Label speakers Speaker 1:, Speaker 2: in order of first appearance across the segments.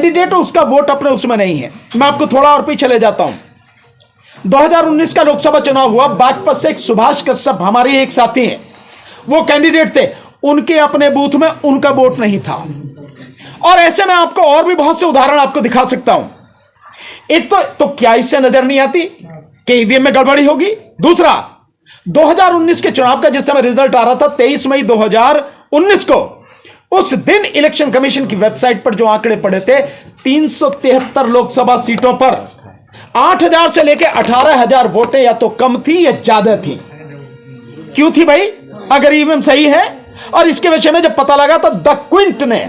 Speaker 1: Candidate उसका vote अपने उसमें नहीं है। मैं आपको थोड़ा और पीछे ले जाता हूं। 2019 का लोकसभा चुनाव हुआ, बागपत से एक सुभाष कश्यप हमारे एक साथी हैं, वो कैंडिडेट थे, उनके अपने बूथ में उनका वोट नहीं था। और ऐसे में आपको और भी बहुत से उदाहरण आपको दिखा सकता हूं। एक तो क्या इससे नजर नहीं आती कि ईवीएम में गड़बड़ी होगी? दूसरा, 2019 के चुनाव का जिस समय रिजल्ट आ रहा था 23 मई 2019 को, उस दिन इलेक्शन कमीशन की वेबसाइट पर जो आंकड़े पड़े थे, 373 लोकसभा सीटों पर 8,000 से लेकर 18,000 वोटें या तो कम थी या ज्यादा थी। क्यों थी भाई, अगर ईवीएम सही है? और इसके विषय में जब पता लगा तो द क्विंट ने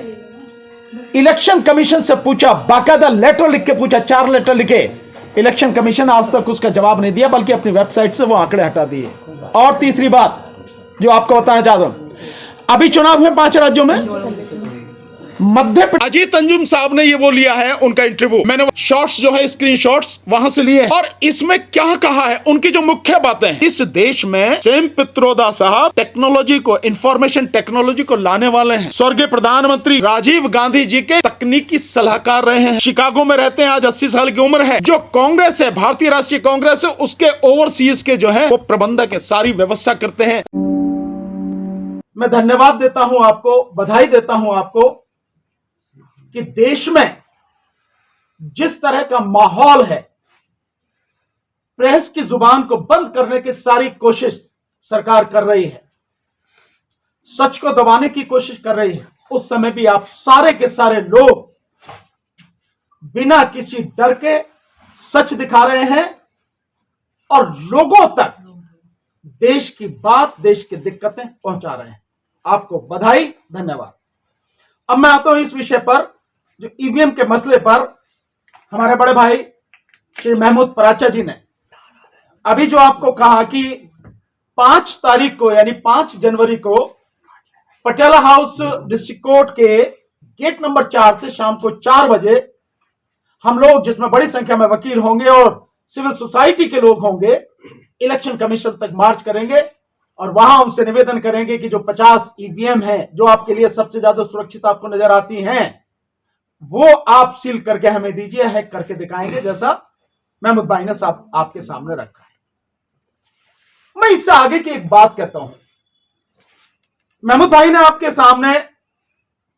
Speaker 1: इलेक्शन कमीशन से पूछा, बाकायदा लेटर लिख के पूछा, 4 लेटर लिखे। इलेक्शन कमीशन आज तक उसका जवाब नहीं दिया, बल्कि अपनी वेबसाइट से वो आंकड़े हटा दिए। और तीसरी बात जो आपको बताना चाहता हूं, अभी चुनाव हुए 5 राज्यों में, मध्य प्रदेश। अजीत अंजुम साहब ने ये वो लिया है उनका इंटरव्यू, मैंने शॉर्ट्स जो है स्क्रीनशॉट्स वहां से लिए हैं। और इसमें क्या कहा है, उनकी जो मुख्य बातें हैं, इस देश में सेम पित्रोदा साहब टेक्नोलॉजी को, इंफॉर्मेशन टेक्नोलॉजी को लाने वाले हैं। स्वर्गीय प्रधानमंत्री राजीव गांधी जी के तकनीकी सलाहकार रहे हैं, शिकागो में रहते हैं, आज 80 साल की उम्र है। जो कांग्रेस है, भारतीय राष्ट्रीय कांग्रेस है, उसके ओवरसीज के जो है वो प्रबंधक है, सारी व्यवस्था करते हैं। मैं धन्यवाद देता हूं आपको, बधाई देता हूं आपको कि देश में जिस तरह का माहौल है, प्रेस की जुबान को बंद करने की सारी कोशिश सरकार कर रही है, सच को दबाने की कोशिश कर रही है, उस समय भी आप सारे के सारे लोग बिना किसी डर के सच दिखा रहे हैं और लोगों तक देश की बात, देश की दिक्कतें पहुंचा रहे हैं। आपको बधाई, धन्यवाद। अब मैं आता हूं इस विषय पर, जो ईवीएम के मसले पर हमारे बड़े भाई श्री महमूद पराचा जी ने अभी जो आपको कहा कि 5 तारीख को यानी 5 जनवरी को पटियाला हाउस डिस्ट्रिक्ट कोर्ट के गेट नंबर 4 से शाम को 4 बजे हम लोग, जिसमें बड़ी संख्या में वकील होंगे और सिविल सोसाइटी के लोग होंगे, इलेक्शन कमीशन तक मार्च करेंगे और वहां उनसे निवेदन करेंगे कि जो 50 ईवीएम है, जो आपके लिए सबसे ज्यादा सुरक्षित आपको नजर आती हैं, वो आप सील करके हमें दीजिए, हैक करके दिखाएंगे, जैसा महमूद भाई ने आपके सामने रखा है। मैं इससे आगे की एक बात कहता हूं। महमूद भाई ने आपके सामने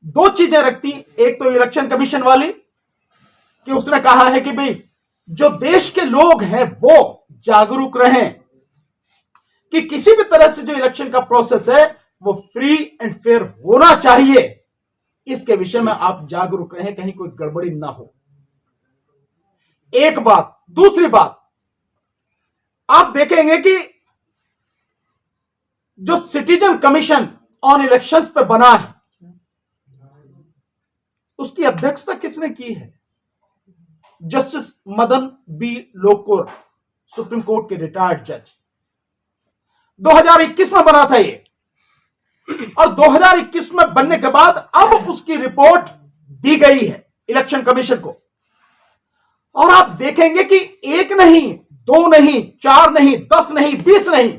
Speaker 1: 2 चीजें रखती, एक तो इलेक्शन कमीशन वाली कि उसने कहा है कि भाई जो देश के लोग हैं वो जागरूक रहें कि किसी भी तरह से जो इलेक्शन का प्रोसेस है वो फ्री एंड फेयर होना चाहिए, इसके विषय में आप जागरूक रहें, कहीं कोई गड़बड़ी ना हो। एक बात। दूसरी बात, आप देखेंगे कि जो सिटीजन कमीशन ऑन इलेक्शंस पे बना है, उसकी अध्यक्षता किसने की है? Justice Madan B Lokur, supreme court के रिटायर्ड जज। 2021 में बना था ये, और 2021 में बनने के बाद अब उसकी रिपोर्ट दी गई है इलेक्शन कमीशन को। और आप देखेंगे कि 1 नहीं, 2 नहीं, 4 नहीं, 10 नहीं, 20 नहीं,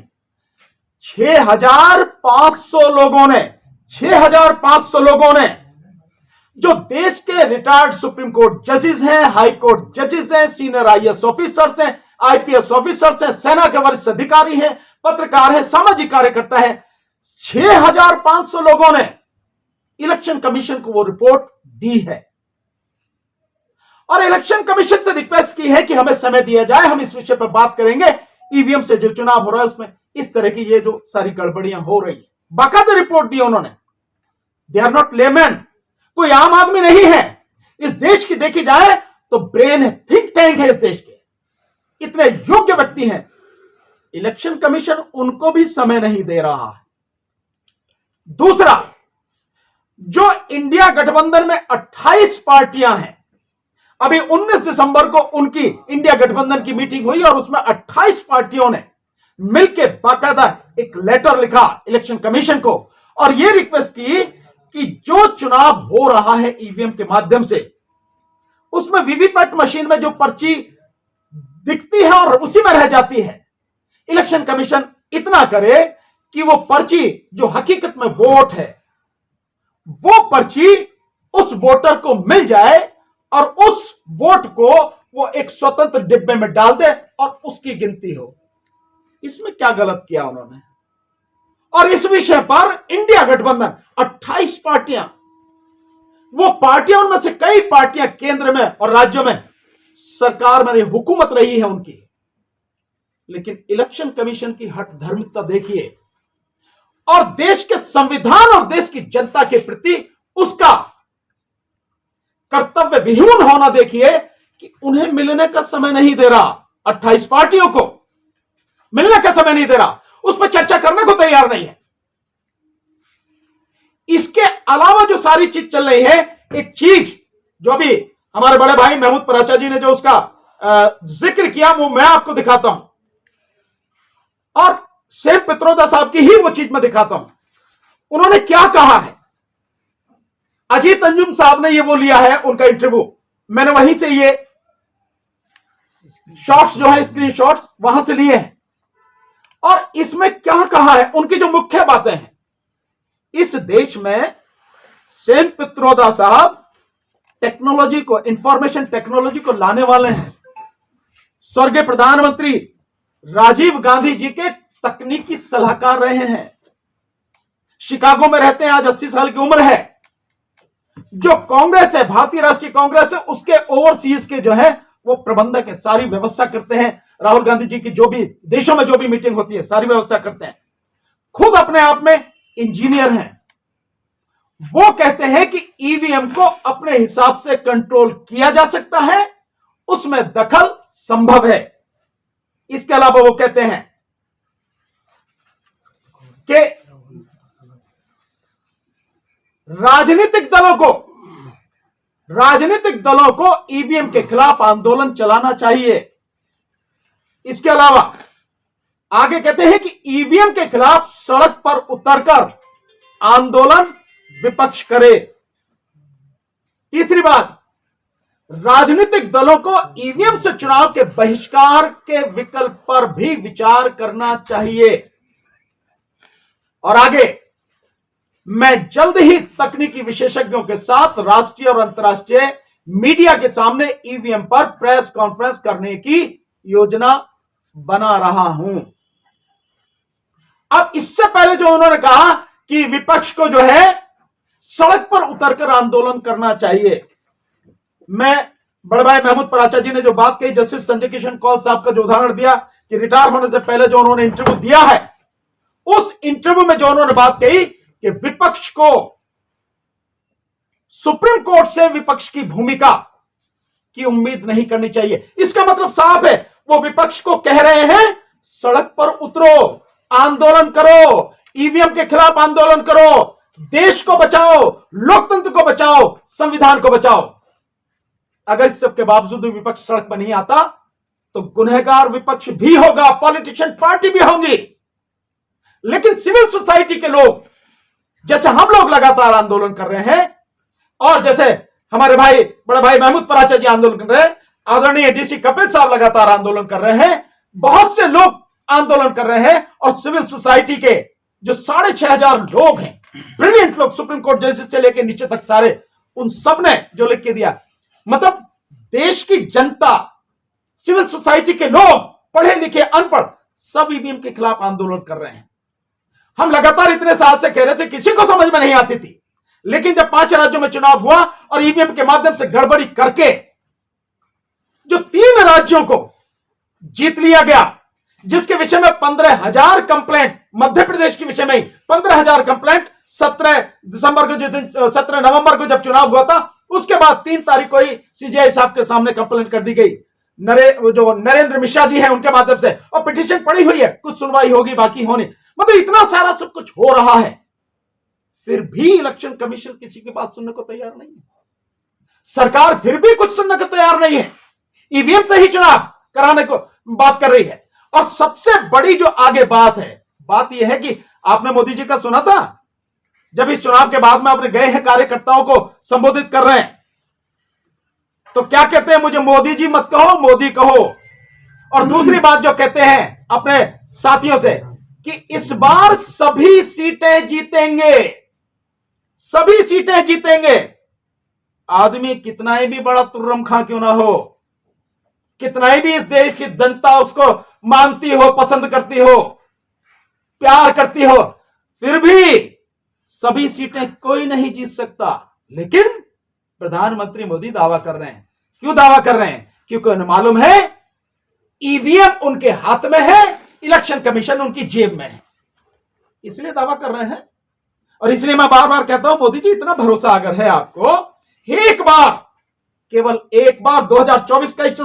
Speaker 1: 6,500 लोगों ने, 6,500 लोगों ने, जो देश के रिटायर्ड सुप्रीम कोर्ट जजेस हैं, हाई कोर्ट जजेस हैं, सीनियर आईएएस ऑफिसर्स हैं, आईपीएस ऑफिसर्स हैं, सेना के वरिष्ठ अधिकारी हैं, पत्रकार हैं, सामाजिक कार्यकर्ता हैं, 6,500 लोगों ने इलेक्शन कमीशन को वो रिपोर्ट दी है और इलेक्शन कमीशन से रिक्वेस्ट की है कि हमें समय दिया जाए, हम इस विषय पर बात करेंगे। ईवीएम से जो चुनाव हो रहा है उसमें इस तरह की ये जो सारी गड़बड़ियां हो रही है, बाकायदा रिपोर्ट दी उन्होंने। दे आर नॉट लेमैन, कोई आम आदमी नहीं है इस देश की। देखी जाए तो ब्रेन है, थिंक टैंक है इस देश के, इतने योग्य व्यक्ति हैं। इलेक्शन कमीशन उनको भी समय नहीं दे रहा है। दूसरा, जो इंडिया गठबंधन में 28 पार्टियां हैं, अभी 19 दिसंबर को उनकी इंडिया गठबंधन की मीटिंग हुई और उसमें 28 पार्टियों ने मिलकर बाकायदा एक लेटर लिखा इलेक्शन कमीशन को और यह रिक्वेस्ट की कि जो चुनाव हो रहा है ईवीएम के माध्यम से, उसमें वीवीपैट मशीन में जो पर्ची दिखती है और उसी में रह जाती है, इलेक्शन कमीशन इतना करे कि वो पर्ची जो हकीकत में वोट है, वो पर्ची उस वोटर को मिल जाए और उस वोट को वो एक स्वतंत्र डिब्बे में डाल दे और उसकी गिनती हो। इसमें क्या गलत किया उन्होंने? और इस विषय पर इंडिया गठबंधन 28 पार्टियां, वो पार्टियां, उनमें से कई पार्टियां केंद्र में और राज्यों में सरकार में हुकूमत रही है उनकी, लेकिन इलेक्शन कमीशन की हठ धर्मिकता देखिए और देश के संविधान और देश की जनता के प्रति उसका कर्तव्य विहीन होना देखिए कि उन्हें मिलने का समय नहीं दे रहा। 28 पार्टियों को मिलने का समय नहीं दे रहा, उस पर चर्चा करने को तैयार नहीं है। इसके अलावा जो सारी चीज चल रही है, एक चीज जो अभी हमारे बड़े भाई महमूद पराचा जी ने जो उसका जिक्र किया, वो मैं आपको दिखाता हूं और सेम पित्रोदा साहब की ही वो चीज मैं दिखाता हूं। उन्होंने क्या कहा है, अजीत अंजुम साहब ने ये वो लिया है उनका इंटरव्यू, मैंने वहीं से ये शॉट्स जो है, स्क्रीन शॉट्स वहां से लिए हैं। और इसमें क्या कहा है, उनकी जो मुख्य बातें हैं, इस देश में सेम पित्रोदा साहब टेक्नोलॉजी को, इंफॉर्मेशन टेक्नोलॉजी को लाने वाले हैं। स्वर्गीय प्रधानमंत्री राजीव गांधी जी के तकनीकी सलाहकार रहे हैं, शिकागो में रहते हैं, आज 80 साल की उम्र है। जो कांग्रेस है, भारतीय राष्ट्रीय कांग्रेस है, उसके ओवरसीज के जो है वो प्रबंधक है, सारी व्यवस्था करते हैं। राहुल गांधी जी की जो भी देशों में जो भी मीटिंग होती है सारी व्यवस्था करते हैं, खुद अपने आप में इंजीनियर हैं। वो कहते हैं कि ईवीएम को अपने हिसाब से कंट्रोल किया जा सकता है, उसमें दखल संभव है। इसके अलावा वो कहते हैं कि राजनीतिक दलों को ईवीएम के खिलाफ आंदोलन चलाना चाहिए। इसके अलावा आगे कहते हैं कि ईवीएम के खिलाफ सड़क पर उतरकर आंदोलन विपक्ष करे। तीसरी बात, राजनीतिक दलों को ईवीएम से चुनाव के बहिष्कार के विकल्प पर भी विचार करना चाहिए। और आगे, मैं जल्द ही तकनीकी विशेषज्ञों के साथ राष्ट्रीय और अंतर्राष्ट्रीय मीडिया के सामने ईवीएम पर प्रेस कॉन्फ्रेंस करने की योजना बना रहा हूं। अब इससे पहले जो उन्होंने कहा कि विपक्ष को जो है सड़क पर उतरकर आंदोलन करना चाहिए, मैं बड़े भाई महमूद पराचा जी ने जो बात कही, जस्टिस संजय किशन कौल साहब का जो उदाहरण दिया कि रिटायर होने से पहले जो उन्होंने इंटरव्यू दिया है, उस इंटरव्यू में जो उन्होंने बात कही कि विपक्ष को सुप्रीम कोर्ट से विपक्ष की भूमिका की उम्मीद नहीं करनी चाहिए। इसका मतलब साफ है, वो विपक्ष को कह रहे हैं सड़क पर उतरो, आंदोलन करो, ईवीएम के खिलाफ आंदोलन करो, देश को बचाओ, लोकतंत्र को बचाओ, संविधान को बचाओ। अगर इस सब के बावजूद विपक्ष सड़क पर नहीं आता तो गुनहगार विपक्ष भी होगा, पॉलिटिशियन पार्टी भी होंगी। लेकिन सिविल सोसाइटी के लोग, जैसे हम लोग लगातार आंदोलन कर रहे हैं और जैसे हमारे भाई बड़े भाई महमूद पराचा जी आंदोलन कर रहे हैं, आदरणीय डीसी कपिल साहब लगातार आंदोलन कर रहे हैं, बहुत से लोग आंदोलन कर रहे हैं और सिविल सोसाइटी के जो 6,500 लोग हैं, ब्रिलियंट लोग, सुप्रीम कोर्ट जस्टिस से लेकर नीचे तक सारे, उन सब ने जो लिख के दिया, मतलब देश की जनता, सिविल सोसाइटी के लोग, पढ़े लिखे अनपढ़, सब ईवीएम के खिलाफ आंदोलन कर रहे हैं। हम लगातार इतने साल से कह रहे थे, किसी को समझ में नहीं आती थी, लेकिन जब 5 राज्यों में चुनाव हुआ और ईवीएम के माध्यम से गड़बड़ी करके जो 3 राज्यों को जीत लिया गया, जिसके विषय में 15,000 कंप्लेंट, मध्य प्रदेश के विषय में 15,000 कंप्लेंट 17 नवंबर को जब चुनाव हुआ था, उसके बाद 3 तारीख को ही सीजीआई साहब के सामने कंप्लेंट कर दी गई, जो नरेंद्र मिश्रा जी हैं उनके माध्यम से, और पिटीशन पड़ी हुई है, कुछ सुनवाई होगी, बाकी होनी, मतलब इतना सारा सब कुछ हो रहा है, फिर भी इलेक्शन कमीशन किसी की बात सुनने को तैयार नहीं है। सरकार फिर भी कुछ सुनने को तैयार नहीं है, ईवीएम से ही चुनाव कराने को बात कर रही है। और सबसे बड़ी जो आगे बात है, बात यह है कि आपने मोदी जी का सुना था, जब इस चुनाव के बाद में अपने गए हैं कार्यकर्ताओं को संबोधित कर रहे हैं, तो क्या कहते हैं, मुझे मोदी जी मत कहो, मोदी कहो। और दूसरी बात जो कहते हैं अपने साथियों से कि इस बार सभी सीटें जीतेंगे, सभी सीटें जीतेंगे।
Speaker 2: आदमी कितना ही भी बड़ा तुर्रम खां क्यों ना हो, कितना ही भी इस देश की जनता उसको मानती हो, पसंद करती हो, प्यार करती हो, फिर भी सभी सीटें कोई नहीं जीत सकता। लेकिन प्रधानमंत्री मोदी दावा कर रहे हैं। क्यों दावा कर रहे हैं? क्योंकि उन्हें मालूम है ईवीएम उनके हाथ में है, इलेक्शन कमीशन उनकी जेब में है, इसलिए दावा कर रहे हैं। और इसलिए मैं बार बार कहता हूं, मोदी जी इतना भरोसा अगर है आपको, एक बार, केवल एक बार 2024 का